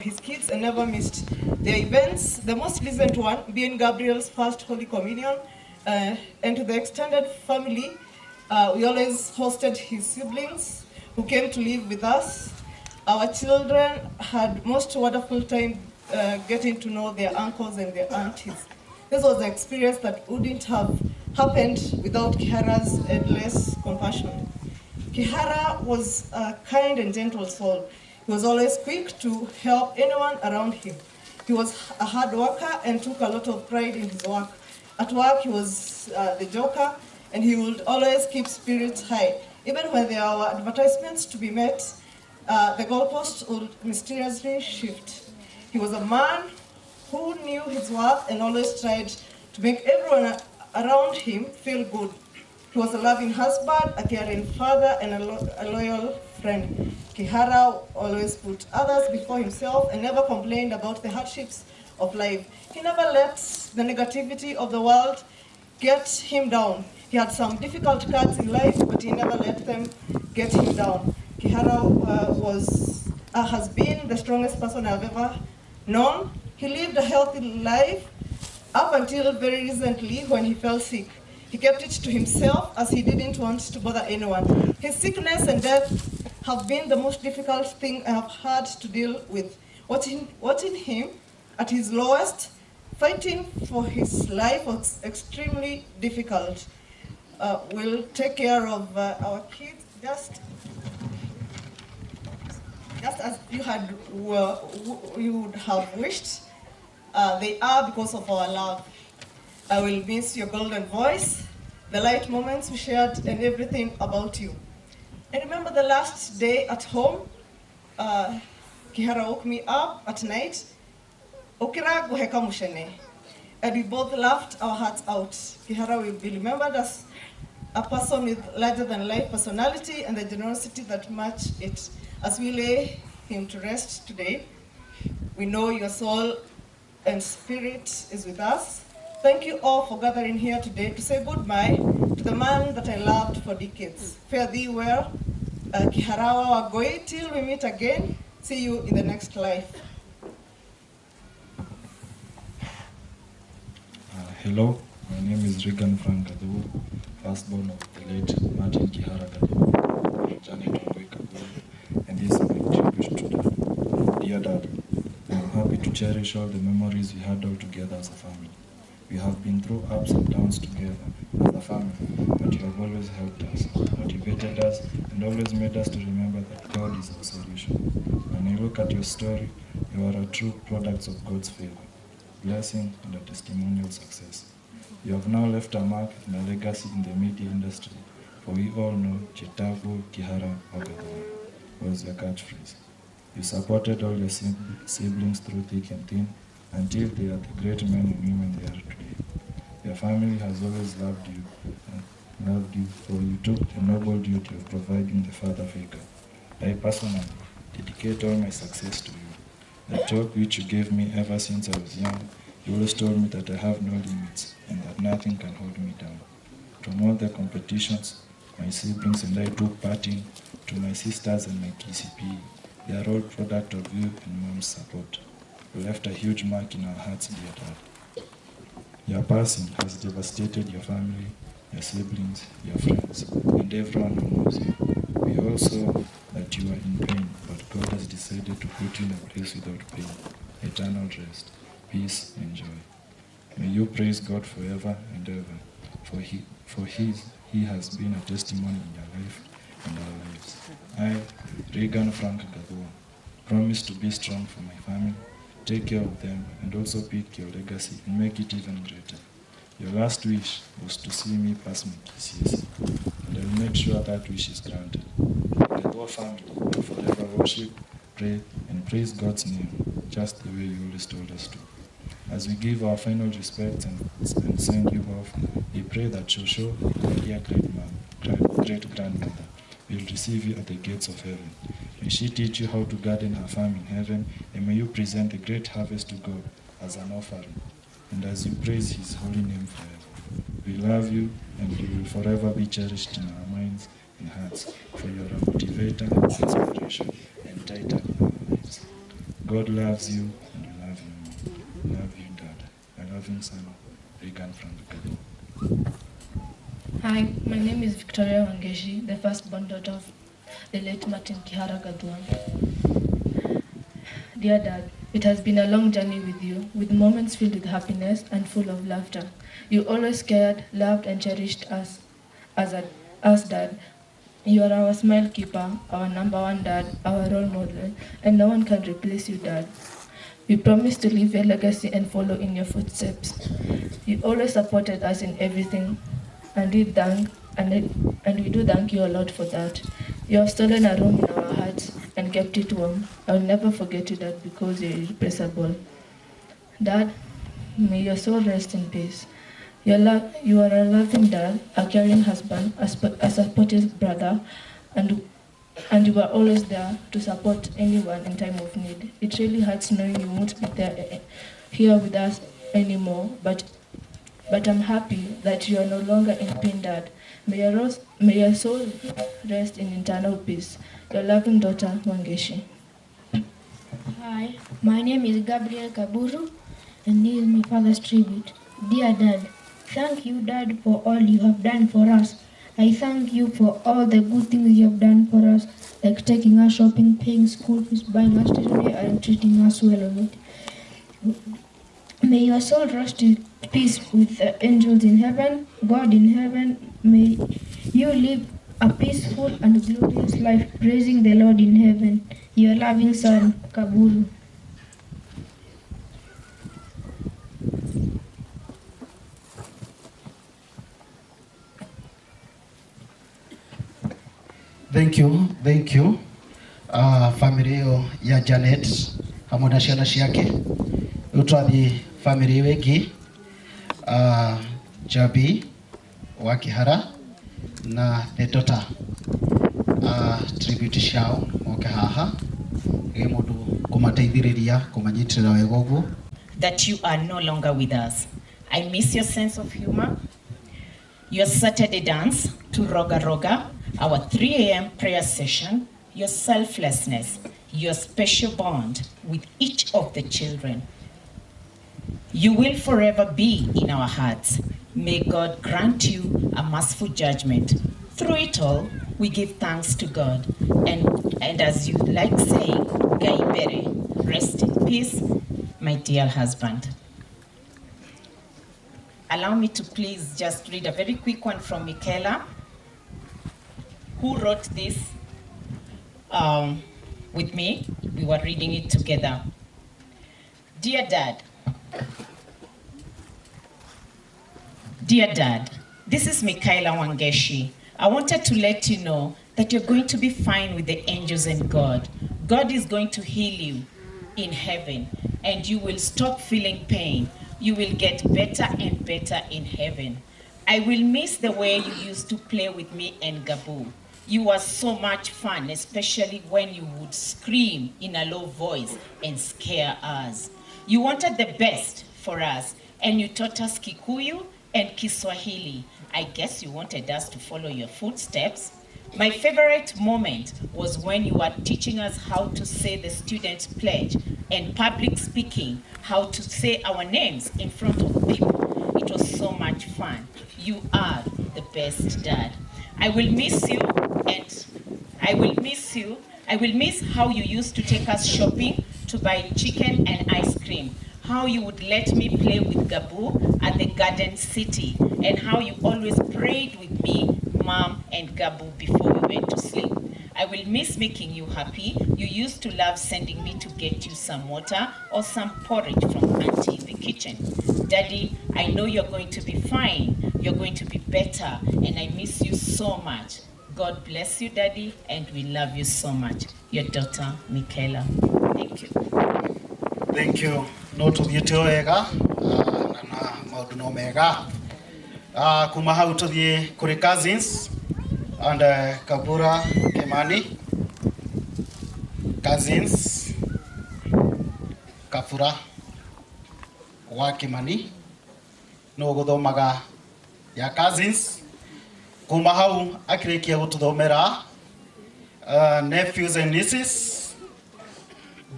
his kids and never missed their events, the most recent one being Gabriel's first Holy Communion. And to the extended family, we always hosted his siblings who came to live with us. Our children had most wonderful time getting to know their uncles and their aunties. This was an experience that wouldn't have happened without Kíhara's endless compassion. Kíhara was a kind and gentle soul. He was always quick to help anyone around him. He was a hard worker and took a lot of pride in his work. At work, he was the joker, and he would always keep spirits high. Even when there were advertisements to be met, the goalposts would mysteriously shift. He was a man who knew his worth and always tried to make everyone around him feel good. He was a loving husband, a caring father, and a loyal friend. Kíhara always put others before himself and never complained about the hardships of life. He never let the negativity of the world get him down. He had some difficult cards in life, but he never let them get him down. Kíhara has been the strongest person I've ever known. He lived a healthy life up until very recently when he fell sick. He kept it to himself as he didn't want to bother anyone. His sickness and death have been the most difficult thing I have had to deal with. Watching him at his lowest, fighting for his life was extremely difficult. We'll take care of our kids just as you would have wished. They are because of our love. I will miss your golden voice, the light moments we shared, and everything about you. I remember the last day at home. Kíhara woke me up at night. And we both laughed our hearts out. Kíhara will be remembered as a person with larger-than-life personality and the generosity that matched it. As we lay him to rest today, we know your soul and spirit is with us. Thank you all for gathering here today to say goodbye to the man that I loved for decades. Fare thee well, Kíhara Wagoi, till we meet again. See you in the next life. Hello, my name is Regan Frank Gathua, firstborn of the late Martin Kíhara Gathua, Janet Wangoi Gathua, and this is my tribute to Dad. Dear Dad, I am happy to cherish all the memories we had all together as a family. We have been through ups and downs together as a family, but you have always helped us, motivated us, and always made us to remember that God is our solution. When I look at your story, you are a true product of God's favor, blessing, and a testimonial success. You have now left a mark and a legacy in the media industry, for we all know Chetago Kíhara Gathua was your catchphrase. You supported all your siblings through thick and thin, until they are the great men and women they are today. Your family has always loved you, for you took the noble duty of providing the father figure. I personally dedicate all my success to you. The talk which you gave me ever since I was young, you always told me that I have no limits and that nothing can hold me down. From all the competitions my siblings and I took part in, to my sisters and my KCP, they are all product of you and mom's support. You left a huge mark in our hearts, dear Dad. Your passing has devastated your family, your siblings, your friends, and everyone who knows you. We all saw that you were in pain, but God has decided to put you in a place without pain, eternal rest, peace, and joy. May you praise God forever and ever, for He has been a testimony in your life and our lives. I, Regan Frank Gathua, promise to be strong for my family, take care of them, and also pick your legacy and make it even greater. Your last wish was to see me pass my KCSE, and I will make sure that wish is granted. The Gathua family will forever worship, pray, and praise God's name, just the way you always told us to. As we give our final respects and send you off, we pray that Shosho, my dear great-grandmother, will receive you at the gates of heaven. May she teach you how to garden her farm in heaven, and may you present the great harvest to God as an offering, and as you praise His holy name forever. We love you, and you will forever be cherished in our minds and hearts, for you are a motivator, inspiration, and titan in our lives. God loves you and we love you more. Love you, Dad. My loving son, Regan Frank Gathua. Hi, my name is Victoria Wangeshi, the firstborn daughter of the late Martin Kíhara Gathua. Dear Dad, it has been a long journey with you, with moments filled with happiness and full of laughter. You always cared, loved, and cherished us as Dad. You are our smile keeper, our number one dad, our role model, and no one can replace you, Dad. We promise to leave your legacy and follow in your footsteps. You always supported us in everything, and we do thank you a lot for that. You have stolen a room in our hearts and kept it warm. I will never forget you, Dad, because you're irreplaceable. Dad, may your soul rest in peace. You are a loving dad, a caring husband, a supportive brother, and you were always there to support anyone in time of need. It really hurts knowing you won't be there here with us anymore, but I'm happy that you are no longer in pain, Dad. May your soul rest in eternal peace. Your loving daughter, Wangeshi. Hi, my name is Gabriel Kaburu, and this is my father's tribute. Dear Dad, thank you, Dad, for all you have done for us. I thank you for all the good things you have done for us, like taking us shopping, paying school fees, buying us stationery, and treating us well on it. May your soul rest in peace with the angels in heaven, God in heaven. May you live a peaceful and glorious life, praising the Lord in heaven. Your loving son, Kaburu. Thank you. Family ĩyo ya Janet hamwe na ciana ciake. Rĩu twathi family ĩyo ĩngĩ, Jabi wa Kíhara na the daughter, tribute ciao moke haha nĩ mũndũ kũmateithĩrĩria kũmanyitĩrĩra wega ũguo. That you are no longer with us. I miss your sense of humor, your Saturday dance to Roga Roga, our 3 a.m. prayer session, your selflessness, your special bond with each of the children. You will forever be in our hearts. May God grant you a merciful judgment. Through it all, we give thanks to God. And as you like saying, Gaibere, rest in peace, my dear husband. Allow me to please just read a very quick one from Michaela, who wrote this with me. We were reading it together. Dear Dad, this is Michaela Wangeshi. I wanted to let you know that you're going to be fine with the angels and God. God is going to heal you in heaven, and you will stop feeling pain. You will get better and better in heaven. I will miss the way you used to play with me and Gabu. You were so much fun, especially when you would scream in a low voice and scare us. You wanted the best for us, and you taught us Kikuyu and Kiswahili. I guess you wanted us to follow your footsteps. My favorite moment was when you were teaching us how to say the student's pledge and public speaking, how to say our names in front of people. It was so much fun. You are the best dad. I will miss you, and I will miss how you used to take us shopping to buy chicken and ice cream, how you would let me play with Gabu at the Garden City, and how you always prayed with me, Mom, and Gabu before we went to sleep. I will miss making you happy. You used to love sending me to get you some water or some porridge from Auntie in the kitchen. Daddy, I know you're going to be fine. You're going to be better, and I miss you so much. God bless you, Daddy, and we love you so much. Your daughter, Michaela. Thank you. Thank you. No tuthiĩte o wega na maũndũ no mega. Kuma hau tuthiĩ kũrĩ cousins and Kabura Kemani. Cousins Kafura wa Kimani no gũthomaga ya cousins. Kuma hau akĩrĩkia gũtũthomera nephews and nieces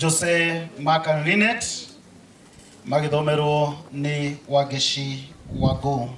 Jose Mark and Lynette magithomerwo ni Wangeshi Wangũ.